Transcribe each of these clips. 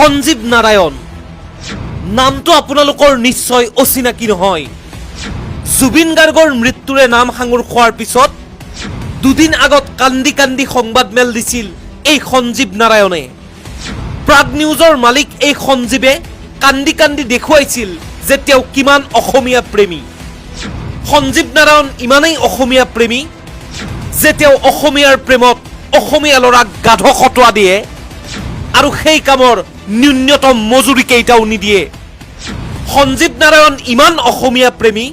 সঞ্জীৱ নাৰায়ণ নামটো আপোনালোকৰ নিশ্চয় অচিনাকি নহয়। জুবিন গাৰ্গৰ মৃত্যুৰে নাম সাঙুৰ খোৱাৰ পিছত দুদিন আগত কান্দি কান্দি সংবাদমেল দিছিল এই সঞ্জীৱ নাৰায়ণে। প্ৰাগ নিউজৰ মালিক এই সঞ্জীৱে কান্দি কান্দি দেখুৱাইছিল যে তেওঁ কিমান অসমীয়া প্ৰেমী। সঞ্জীৱ নাৰায়ণ ইমানেই অসমীয়া প্ৰেমী যে তেওঁ অসমীয়াৰ প্ৰেমত অসমীয়া ল'ৰাক গাধ খটোৱা দিয়ে আৰু সেই কামৰ ন্যূনতম মজুৰি কেইটাও নিদিয়ে। সঞ্জীৱ নাৰায়ণ ইমান অসমীয়া প্ৰেমী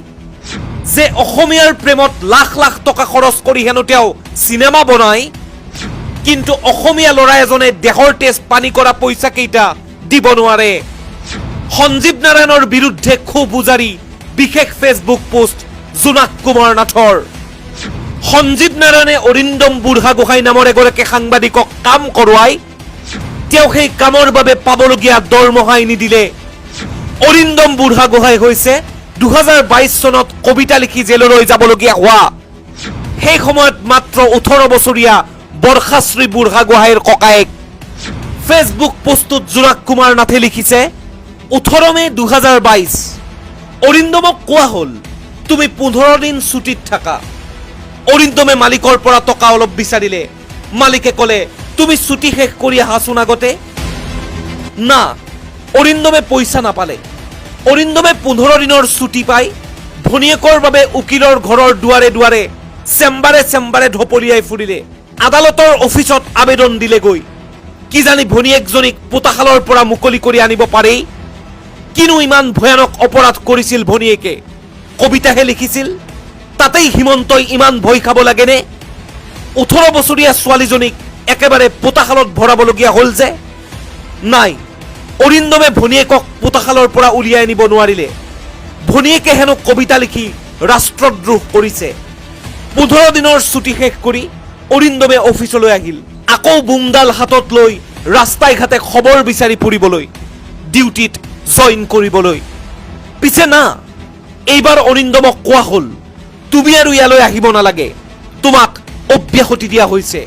যে অসমীয়াৰ প্ৰেমত লাখ লাখ টকা খৰচ কৰি হেনো তেওঁ চিনেমা বনায়, কিন্তু অসমীয়া ল'ৰা এজনে দেহৰ তেজ পানী কৰা পইচা কেইটা দিব নোৱাৰে। সঞ্জীৱ নাৰায়ণৰ বিৰুদ্ধে ক্ষোভ উজাৰি বিশেষ ফেচবুক পোষ্ট জোনাক কুমাৰ নাথৰ। সঞ্জীৱ নাৰায়ণে অৰিন্দম বুঢ়াগোহাঁই নামৰ এগৰাকী সাংবাদিকক কাম কৰোৱাই তেওঁ সেই কামৰ বাবে পাবলগীয়া দৰমহাই নিদিলে। অৰিন্দম বুঢ়াগোহাঁই হৈছে 2022 চনত কবিতা লিখি জেললৈ যাবলগীয়া হোৱা সেই সময়ত মাত্ৰ 18 বছৰীয়া বৰ্ষাশ্ৰী বুঢ়াগোহাঁইৰ ককায়েক। ফেচবুক পোষ্টত জোনাক কুমাৰ নাথে লিখিছে 18 মে 2022 অৰিন্দমক কোৱা হ'ল তুমি 15 দিন ছুটিত থাকা। অৰিন্দমে মালিকৰ পৰা টকা অলপ বিচাৰিলে। মালিকে ক'লে তুমি ছুটি শেষ কৰি আহাচোন আগতে। না, অৰিন্দমে পইচা নাপালে। অৰিন্দমে 15 দিনৰ ছুটি পাই ভনীয়েকৰ বাবে উকিলৰ ঘৰৰ দুৱাৰে দুৱাৰে চেম্বাৰে চেম্বাৰে ঢপলিয়াই ফুৰিলে। আদালতৰ অফিচত আবেদন দিলেগৈ কিজানি ভনীয়েকজনীক পোতাশালৰ পৰা মুকলি কৰি আনিব পাৰি। কিনো ইমান ভয়ানক অপৰাধ কৰিছিল ভনীয়েকে? কবিতাহে লিখিছিল। তাতেই হিমন্তই ইমান ভয় খাব লাগেনে? 18 বছৰীয়া ছোৱালীজনীক একেবাৰে পোতাশালত ভৰাবলগীয়া হ'ল যে। নাই, অৰিন্দমে ভনীয়েকক পোতাশালৰ পৰা উলিয়াই নিব নোৱাৰিলে। ভনীয়েকে হেনো কবিতা লিখি ৰাষ্ট্ৰদ্ৰোহ কৰিছে। 15 দিনৰ ছুটি শেষ কৰি অৰিন্দমে অফিচলৈ আহিল, আকৌ বুমডাল হাতত লৈ ৰাস্তাই ঘাটে খবৰ বিচাৰি ফুৰিবলৈ, ডিউটিত জইন কৰিবলৈ। পিছে না, এইবাৰ অৰিন্দমক কোৱা হ'ল তুমি আৰু ইয়ালৈ আহিব নালাগে, তোমাক অব্যাহতি দিয়া হৈছে।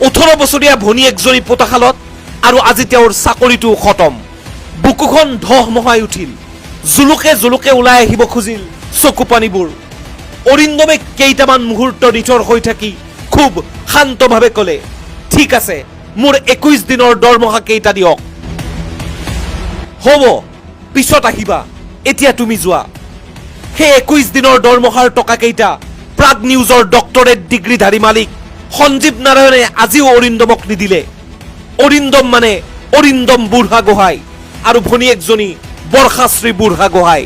18 বছৰীয়া ভনীয়েকজনী পোতাশালত আৰু আজি তেওঁৰ চাকৰিটো খতম। বুকুখন ধহমহাই উঠিল। জুলুকে জুলুকে ওলাই আহিব খুজিল চকু পানীবোৰ। অৰিন্দমে কেইটামান মুহূৰ্ত নিথৰ হৈ থাকি খুব শান্তভাৱে ক'লে ঠিক আছে, মোৰ 21 দিনৰ দৰমহা কেইটা দিয়ক। হ'ব, পিছত আহিবা, এতিয়া তুমি যোৱা। সেই 21 দিনৰ দৰমহাৰ টকা কেইটা প্ৰাগ নিউজৰ ডক্টৰেট ডিগ্ৰীধাৰী মালিক সঞ্জীৱ নাৰায়ণে আজিও অৰিন্দমক নিদিলে। অৰিন্দম মানে অৰিন্দম বুঢ়াগোহাঁই আৰু ভনীয়েকজনী বৰ্ষাশ্ৰী বুঢ়াগোহাঁই।